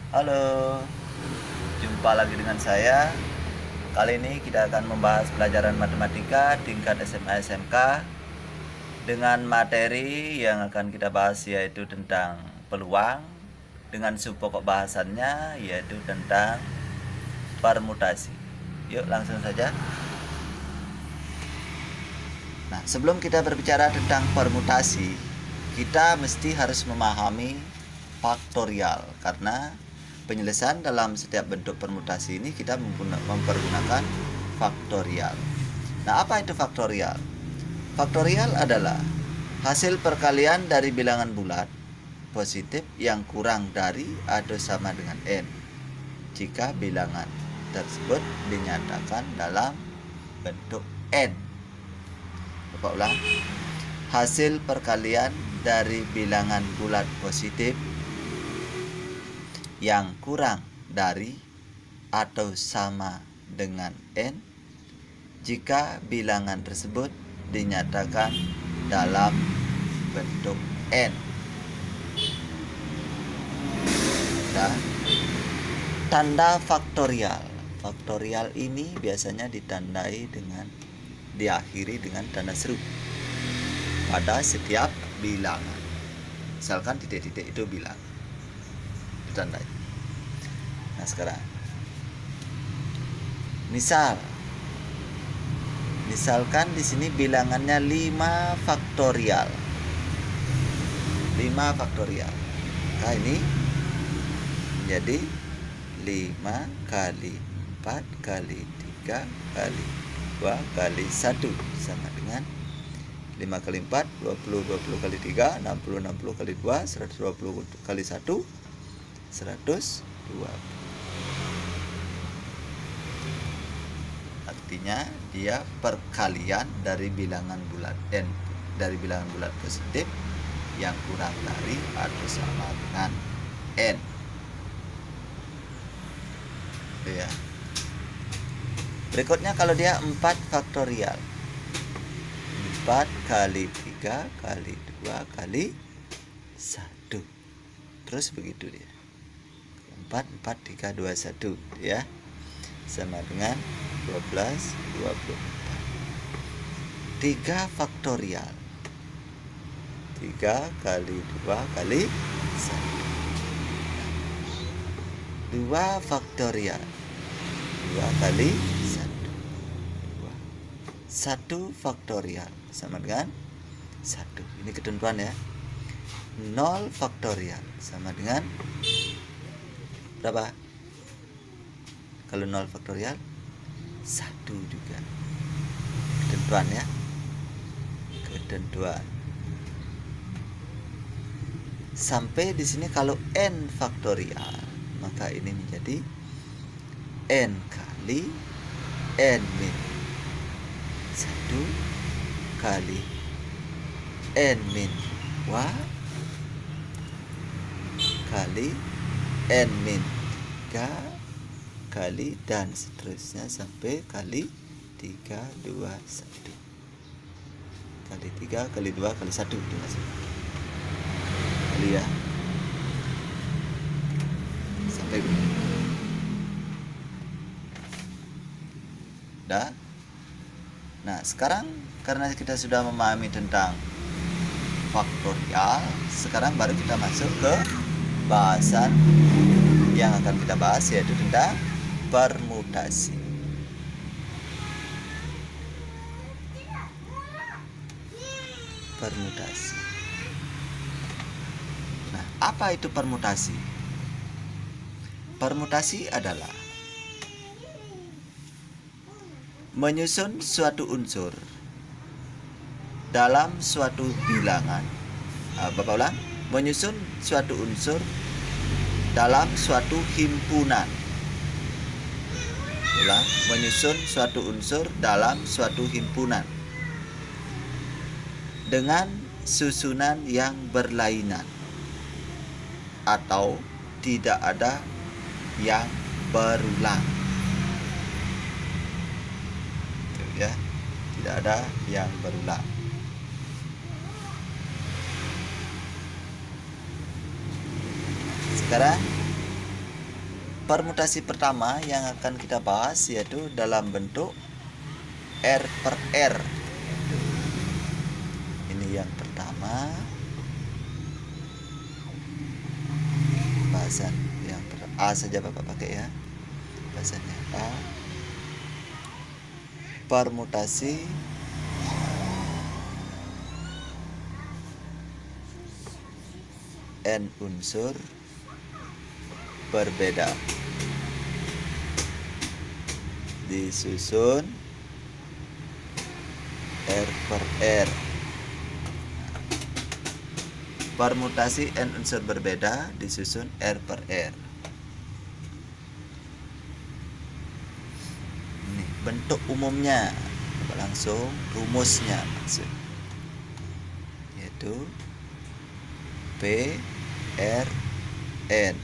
Halo, jumpa lagi dengan saya. Kali ini kita akan membahas pelajaran matematika tingkat SMA SMK dengan materi yang akan kita bahas yaitu tentang peluang dengan subpokok bahasannya yaitu tentang permutasi. Yuk langsung saja. Nah, sebelum kita berbicara tentang permutasi, kita mesti harus memahami faktorial karena penyelesaian dalam setiap bentuk permutasi ini kita mempergunakan faktorial. Nah, apa itu faktorial? Faktorial adalah hasil perkalian dari bilangan bulat positif yang kurang dari atau sama dengan n jika bilangan tersebut dinyatakan dalam bentuk n. Coba ulang. Hasil perkalian dari bilangan bulat positif yang kurang dari atau sama dengan n jika bilangan tersebut dinyatakan dalam bentuk n. Nah, tanda faktorial. Faktorial ini biasanya diakhiri dengan tanda seru pada setiap bilangan. Misalkan titik-titik itu bilangan. Ditandai. Nah, sekarang misalkan di sini bilangannya 5 faktorial. 5 faktorial. Nah, ini menjadi 5 kali 4 kali 3 kali 2 kali 1 sama dengan 5 kali 4 20 20 kali 3 60 60 kali 2 120 kali 1 120. Artinya dia perkalian dari bilangan bulat n dari bilangan bulat positif yang kurang dari atau sama dengan n. Itu ya. Berikutnya kalau dia 4 faktorial. 4 kali 3 kali 2 kali 1. Terus begitu dia. 4 4 3 2 1 ya. Sama dengan 12 24. 3 faktorial. 3 kali 2 kali 1. 2 faktorial. 2 kali 1. 1 faktorial sama dengan 1. Ini ketentuan ya. 0 faktorial sama dengan berapa? Kalau 0 faktorial 1 juga. Ketentuan ya. Ketentuan. Sampai di sini kalau n faktorial, maka ini menjadi n kali n min 1 kali n min 2 kali n min 3 kali dan seterusnya sampai kali 3 2 1 kali 3 kali 2 kali 1 kali ya sampai begini. Dah. Nah, sekarang karena kita sudah memahami tentang faktorial, sekarang baru kita masuk ke bahasan yang akan kita bahas yaitu tentang permutasi. Permutasi. Nah, apa itu permutasi? Permutasi adalah menyusun suatu unsur dalam suatu bilangan. Bapak ulang. Menyusun suatu unsur dalam suatu himpunan. Ulang. Menyusun suatu unsur dalam suatu himpunan dengan susunan yang berlainan atau tidak ada yang berulang. Ya, tidak ada yang berulang. Sekarang Permutasi pertama yang akan kita bahas yaitu dalam bentuk R per R. Ini yang pertama. Bahasan yang A saja Bapak pakai ya. Bahasannya A. Permutasi N unsur berbeda disusun R per R. Permutasi N unsur berbeda disusun R per R. Ini bentuk umumnya, langsung rumusnya maksud, yaitu P R N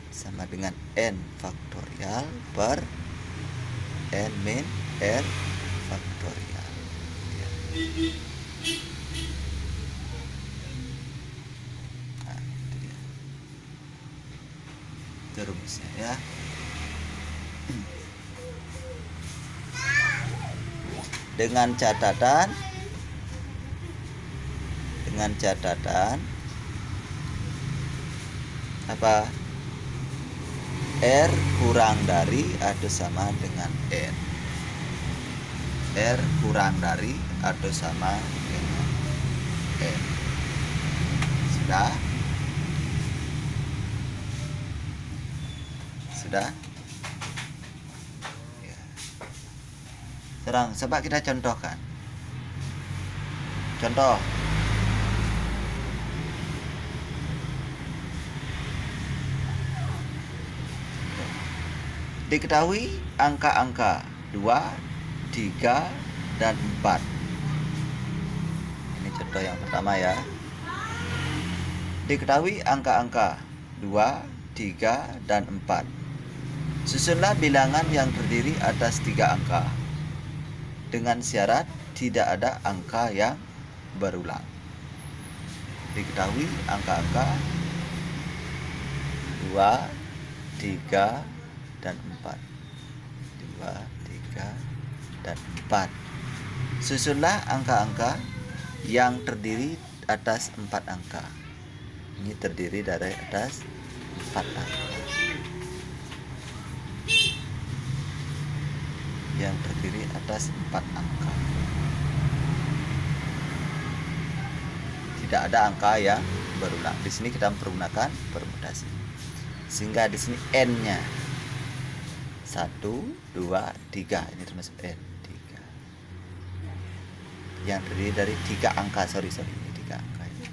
sama dengan N faktorial per N min R faktorial. Nah, itu dia. Itu rumusnya ya. Dengan catatan apa? R kurang dari atau sama dengan N. R kurang dari atau sama dengan N. Sudah? Sudah? Ya. Sekarang coba kita contohkan. Contoh. Diketahui angka-angka 2, 3, dan 4. Ini contoh yang pertama ya. Diketahui angka-angka 2, 3, dan 4. Susunlah bilangan yang terdiri atas 3 angka dengan syarat tidak ada angka yang berulang. Diketahui angka-angka 2, 3, dan 4. 2, 3, dan 4. Susunlah angka-angka yang terdiri atas 4 angka. Ini terdiri dari atas 4 angka. Yang terdiri atas 4 angka. Tidak ada angka yang berulang. Di sini kita mempergunakan permutasi. Sehingga di sini N-nya 1, 2, 3. Ini termasuk N 3. Yang terdiri dari 3 angka. Sorry ini 3 angka ini.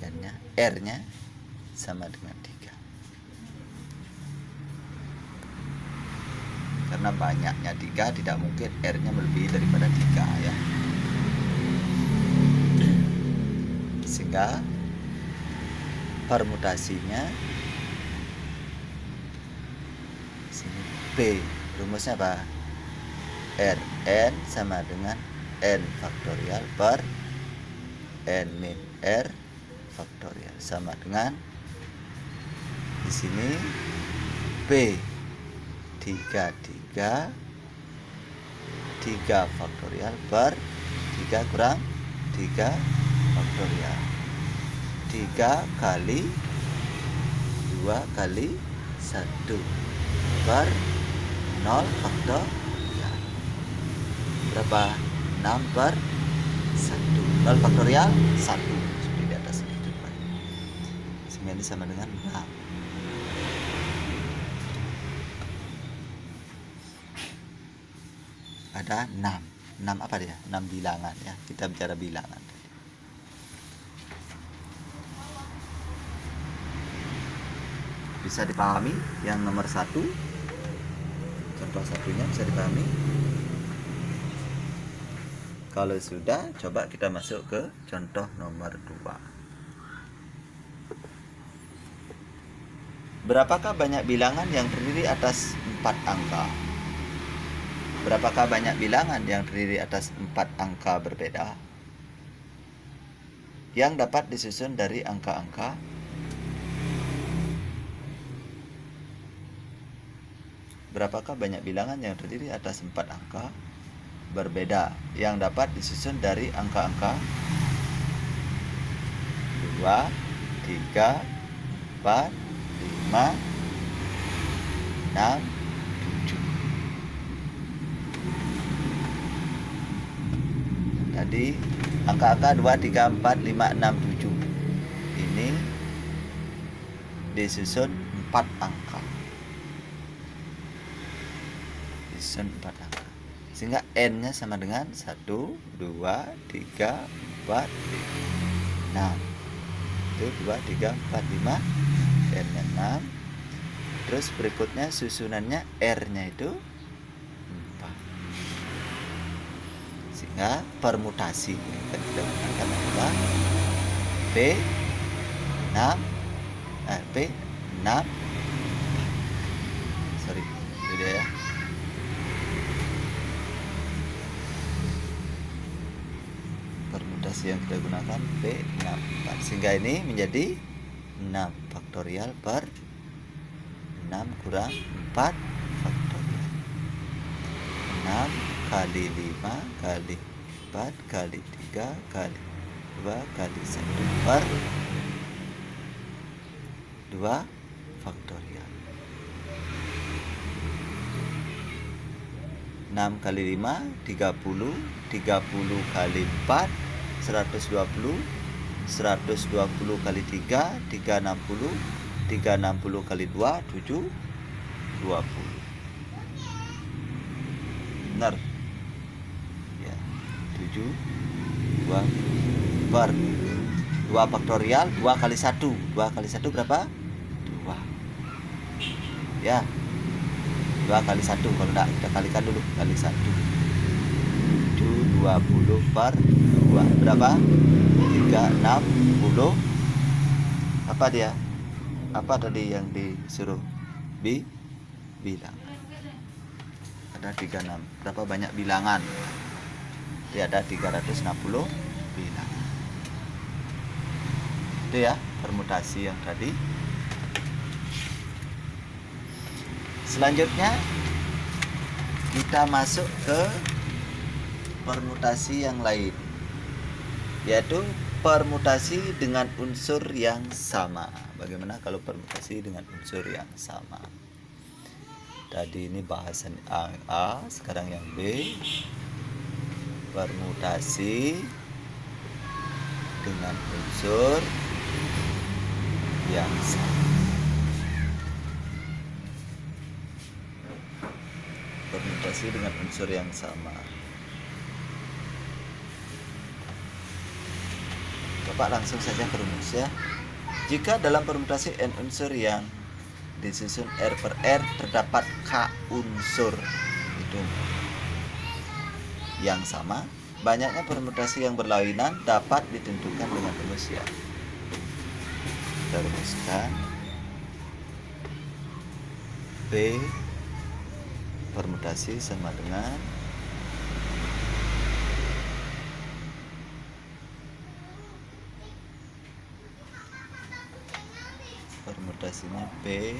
N-nya, R-nya sama dengan 3. Karena banyaknya 3, tidak mungkin R-nya melebihi daripada 3 ya. Sehingga permutasinya P, rumusnya apa? Rn sama dengan N faktorial per N min R faktorial sama dengan di sini P 3 faktorial per 3 kurang 3 faktorial. 3 kali 2 kali 1 per 0 faktorial. Berapa? 6 per 1. 0 faktorial 1. Seperti di atas itu. Sehingga ini sama dengan 6. Ada 6. 6 apa dia? 6 bilangan ya. Kita bicara bilangan. Bisa dipahami yang nomor 1. Contoh satunya bisa dipahami. Kalau sudah, coba kita masuk ke contoh nomor 2. Berapakah banyak bilangan yang terdiri atas 4 angka? Berapakah banyak bilangan yang terdiri atas 4 angka berbeda yang dapat disusun dari angka-angka berapakah banyak bilangan yang terdiri atas 4 angka berbeda yang dapat disusun dari angka-angka 2, 3, 4, 5, 6, 7. Tadi angka-angka 2, 3, 4, 5, 6, 7 ini disusun 4 angka. Disusun 4 angka. Sehingga N-nya sama dengan 1, 2, 3, 4, 6. Itu 2, 3, 4, 5. N-nya 6. Terus berikutnya susunannya R-nya itu 4. Sehingga permutasi yang akan kita gunakan adalah P6 sorry, itu dia ya. Permutasi yang kita gunakan P64, sehingga ini menjadi 6 faktorial per 6 kurang 4 faktorial. 6 kali 5 kali 4 kali 3 kali 2 kali 1 per 2 faktorial. 6 kali 5 30, 30 kali 4 120, 120 kali 3 360, 360 kali 2 7, 20. Benar ya, 7, 2 per 2 faktorial. 2 kali 1, 2 kali 1 berapa? 2 ya. 2 kali 1, kalau enggak kita kalikan dulu, kali 1 7, 20 per 2 berapa? 360. Apa dia? Apa tadi yang disuruh bilang? Ada 36. Berapa banyak bilangan? Dia ada 360 bilangan. Itu ya permutasi yang tadi. Selanjutnya kita masuk ke permutasi yang lain, yaitu permutasi dengan unsur yang sama. Bagaimana kalau permutasi dengan unsur yang sama? Tadi ini bahasan A, sekarang yang B. Permutasi dengan unsur yang sama. Permutasi dengan unsur yang sama. Bapak langsung saja ke rumus ya. Jika dalam permutasi n unsur yang disusun R per R terdapat K unsur itu yang sama, banyaknya permutasi yang berlainan dapat ditentukan dengan rumus ya. Kita rumuskan P permutasi sama dengan permutasinya P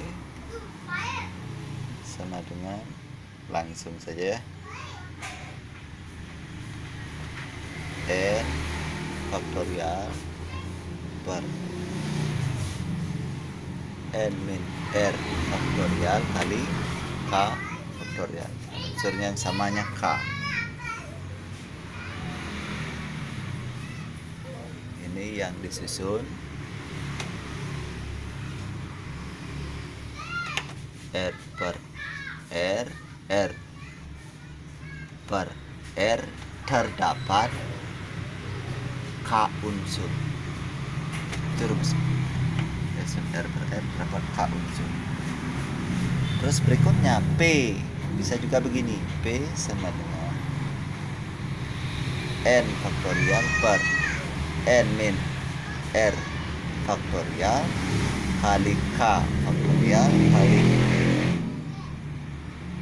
sama dengan, langsung saja ya, N faktorial per N min R faktorial kali K faktorial. Unsurnya yang samanya K. Ini yang disusun R per R, R per R terdapat K unsur. Itu rumus R per R terdapat K unsur. Terus berikutnya P, bisa juga begini, P sama dengan N faktorial per N min R faktorial kali K faktorial kali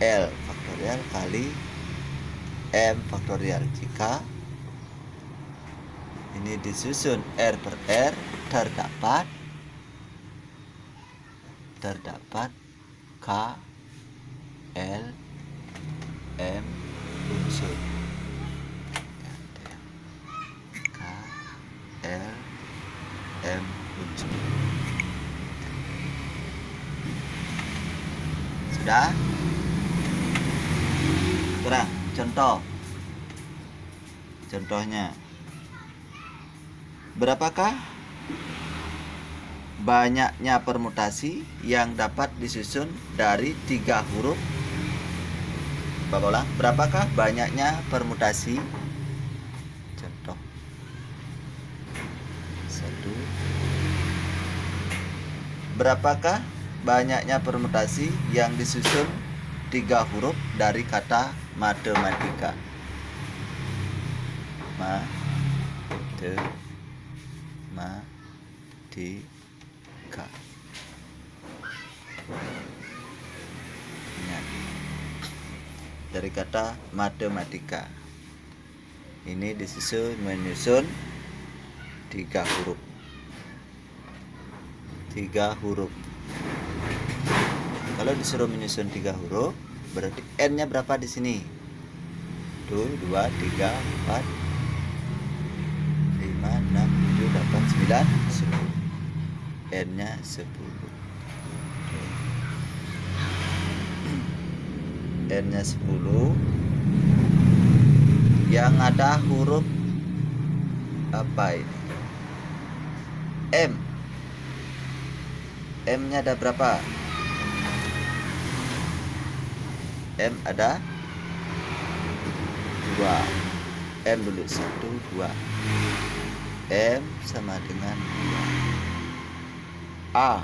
L faktorial kali M faktorial. Jika ini disusun R per R terdapat K L M unsur K L M unsur. Sudah? Sekarang contohnya, berapakah banyaknya permutasi yang dapat disusun dari 3 huruf? Bapak ulang, berapakah banyaknya permutasi? Contoh 1. Berapakah banyaknya permutasi yang disusun 3 huruf dari kata matematika? Matematika. Ingat, dari kata matematika ini menyusun 3 huruf. 3 huruf. Kalau disuruh menyusun 3 huruf, berarti N-nya berapa di sini? 1, 2, 3, 4, 5, 6, 7, 8, 9, 10. N-nya 10. N-nya 10. Yang ada huruf apa ini? M. M-nya ada berapa? M ada 2. M dulu 1, 2. M sama dengan 2. A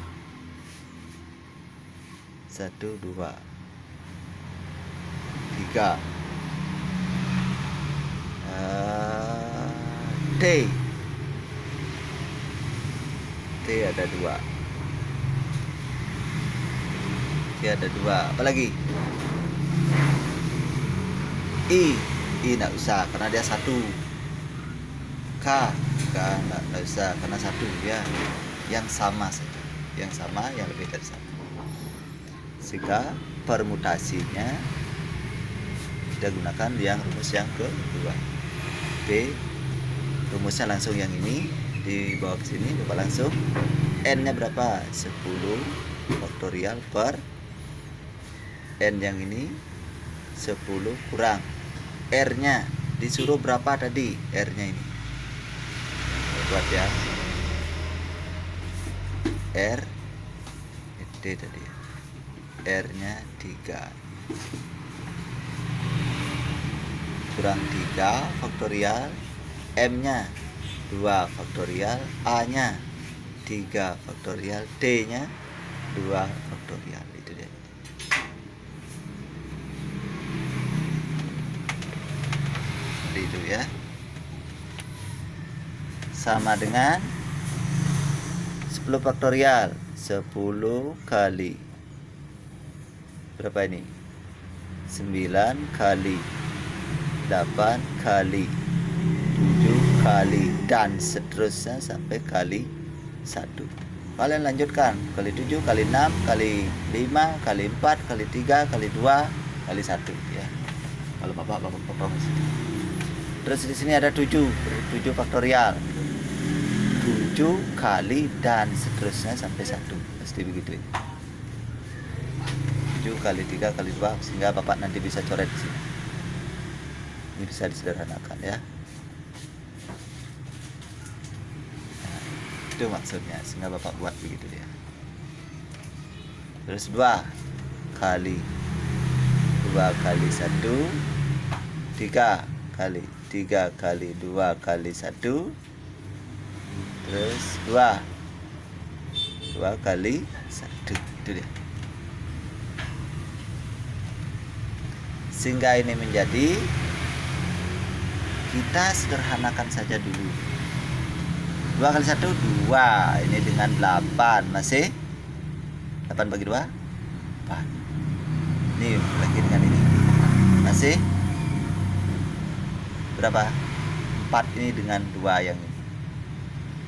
1, 2, 3. T ada 2. T ada 2. Apa lagi? I nggak usah karena dia 1. K nggak usah karena 1 ya. Yang sama saja, yang sama, yang lebih dari 1. Sehingga permutasinya kita gunakan yang rumus yang kedua. B, rumusnya langsung yang ini di bawah sini. Bapak langsung N-nya berapa? 10 faktorial per N yang ini 10 kurang R-nya disuruh berapa tadi? R-nya ini buat ya, R D tadi, R-nya 3 kurang 3 faktorial, M-nya 2 faktorial, A-nya 3 faktorial, D-nya 2 faktorial. Itu dia. Itu ya, sama dengan 10 faktorial. 10 kali berapa ini? 9 kali 8 kali 7 kali dan seterusnya sampai kali 1. Kalian lanjutkan kali 7 kali 6 kali 5 kali 4 kali 3 kali 2 kali 1 ya. Kalau bapak masih. Terus di sini ada 7 faktorial. 7 kali dan seterusnya sampai 1. Pasti begitu ya. 7 kali 3 kali 2 sehingga bapak nanti bisa coret di sini. Ini bisa disederhanakan ya. Nah, itu maksudnya sehingga bapak buat begitu ya. Terus 2 kali 2 kali 1 3 kali 3 kali 2 kali 1 terus 2 kali 1. Itu dia. Sehingga ini menjadi, kita sederhanakan saja dulu. 2 kali 1 2. Ini dengan 8 masih 8 bagi 2 4. Ini lagi dengan ini masih berapa? 4 ini dengan 2 yang ini.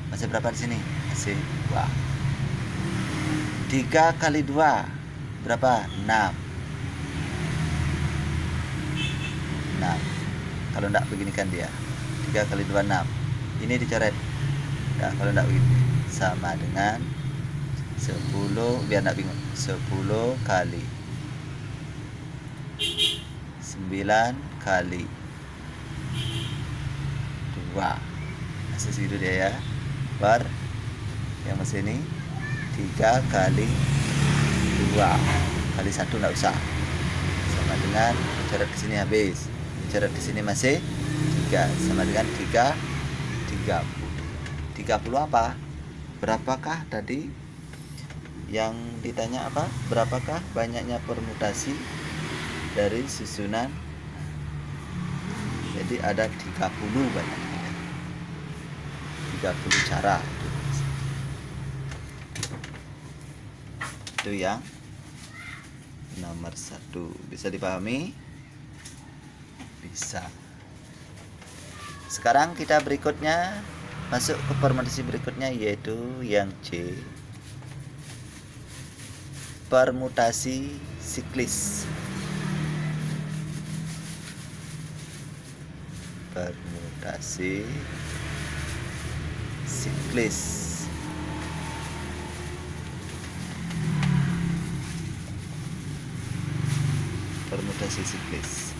Masih berapa di sini? Masih 2. 3 kali 2 berapa? 6. 6. Kalau enggak begini kan dia 3 kali 2 6. Ini dicoret. Nah, kalau enggak begini sama dengan 10, biar enggak bingung. 10 kali 9 kali 2. Masih segitu dia ya. Bar yang masih ini 3 kali 2 kali 1 enggak usah. Sama dengan coret di sini habis. Coret di sini masih 3 sama dengan 30. 30 apa? Berapakah tadi yang ditanya apa? Berapakah banyaknya permutasi dari susunan? Jadi ada 30 banyaknya. 30 cara. Itu yang nomor 1. Bisa dipahami? Bisa. Sekarang kita berikutnya masuk ke permutasi berikutnya, yaitu yang C, permutasi siklis. Permutasi siklis. Permutasi siklis.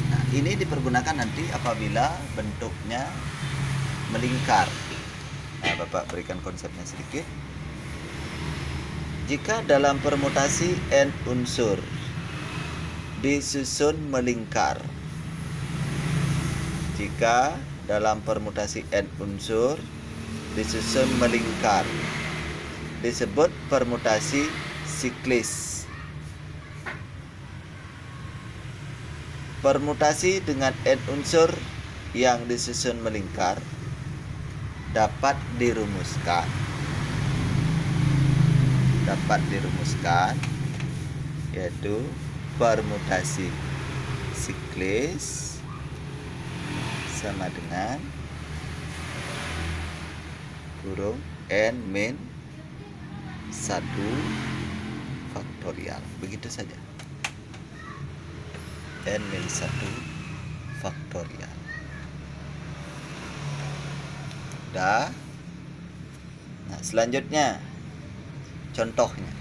Nah, ini dipergunakan nanti apabila bentuknya melingkar. Nah, Bapak berikan konsepnya sedikit. Jika dalam permutasi n unsur disusun melingkar. Jika dalam permutasi n unsur disusun melingkar, disebut permutasi siklis. Permutasi dengan n unsur yang disusun melingkar dapat dirumuskan. Yaitu permutasi siklis sama dengan kurung n min 1 faktorial. Begitu saja. N min 1 faktorial. Udah. Nah, selanjutnya contohnya.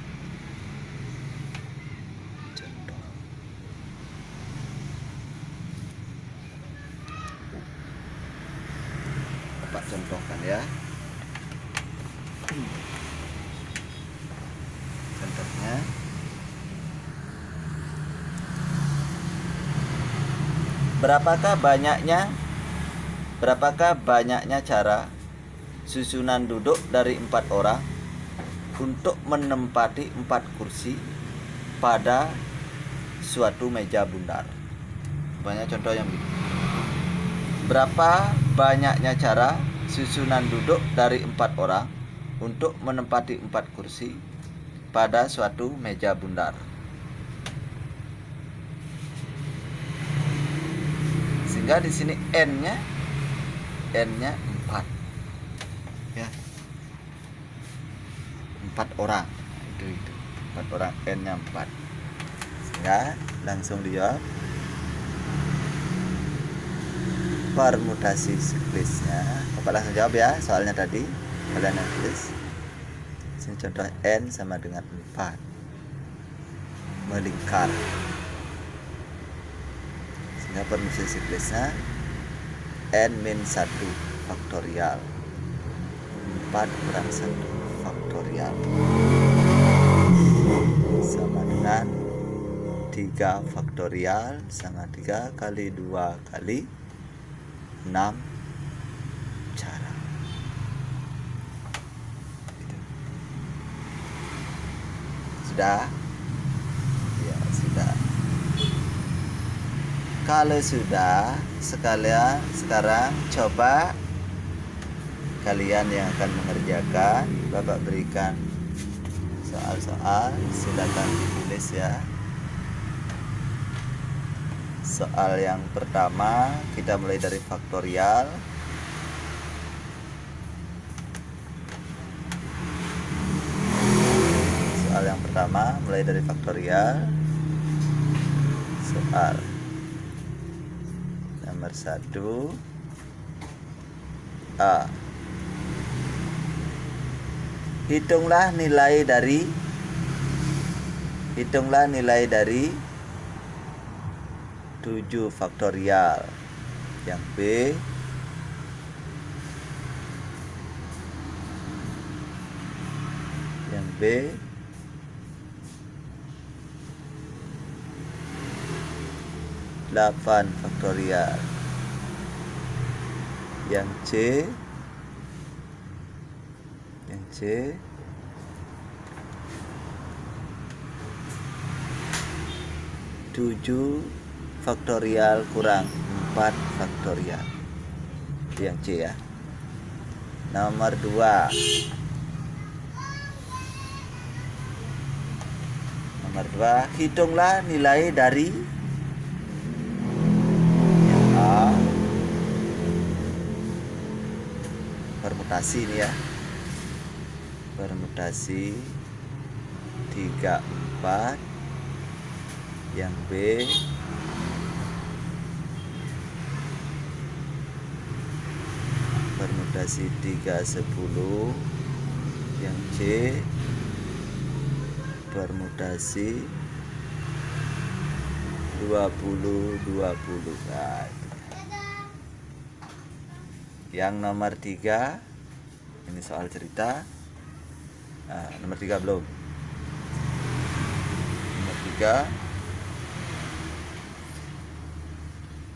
Contoh. Bapak contohkan ya. Contohnya berapakah banyaknya cara susunan duduk dari 4 orang untuk menempati 4 kursi pada suatu meja bundar. Banyak contoh yang begini. Berapa banyaknya cara susunan duduk dari 4 orang untuk menempati 4 kursi pada suatu meja bundar. Sehingga di sini n-nya 4. Ya. 4 orang. Itu 4 orang, n-nya 4. Sehingga langsung dijawab. Permutasi siklisnya. Bapak langsung jawab ya soalnya tadi. Kalian yang tulis. Sini contoh n sama dengan 4. Melingkar. Sehingga permutasi siklisnya n min 1 faktorial. 4 kurang 1 faktorial sama dengan 3 faktorial sama 3 kali 2 kali 6 cara. Sudah? Ya, sudah. Kalau sudah, sekarang coba kalian yang akan mengerjakan, Bapak berikan soal-soal, silakan ditulis ya. Soal yang pertama kita mulai dari faktorial. Soal yang pertama mulai dari faktorial. R. Nomor 1 A. Hitunglah nilai dari 7 faktorial. Yang B, yang B 8 faktorial. Yang C 7 faktorial kurang 4 faktorial. Itu yang C ya. Nomor 2. Hitunglah nilai dari yang A, permutasi ini ya. Permutasi 3, 4. Yang B permutasi 3, 10. Yang C permutasi 20, 20. Nah, yang nomor 3 ini soal cerita. Nah, nomor 3 belum. Nomor 3,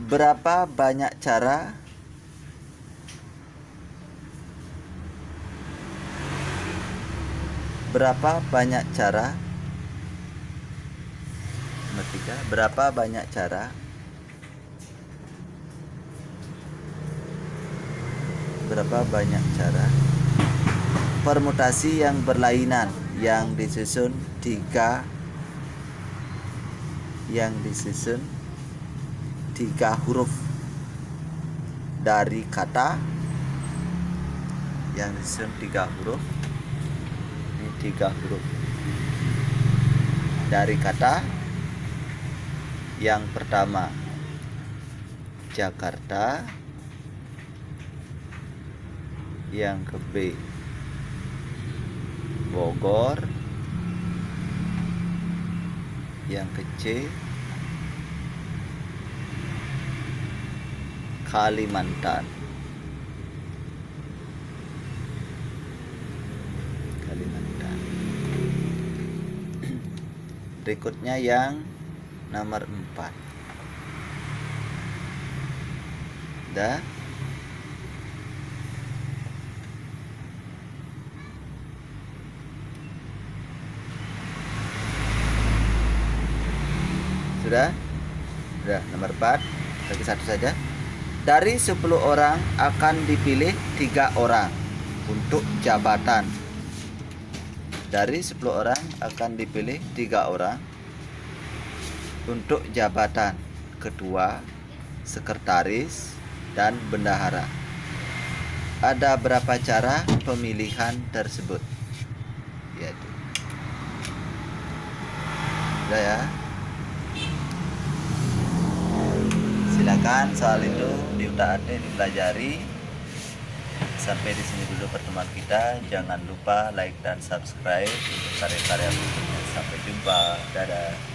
berapa banyak cara berapa banyak cara permutasi yang berlainan yang disusun tiga huruf dari kata, yang disusun 3 huruf. Ini 3 huruf dari kata. Yang pertama Jakarta, yang ke B Bogor, yang ke C Kalimantan. Berikutnya yang nomor 4. Dah. Sudah? Sudah, nomor 4. Lagi satu saja. Dari 10 orang akan dipilih 3 orang untuk jabatan. Dari 10 orang akan dipilih 3 orang untuk jabatan ketua, sekretaris, dan bendahara. Ada berapa cara pemilihan tersebut? Yaitu, udah ya. Silakan soal itu diutak-atik, dipelajari. Sampai di sini dulu pertemuan kita. Jangan lupa like dan subscribe untuk karya-karya berikutnya. Sampai jumpa. Dadah.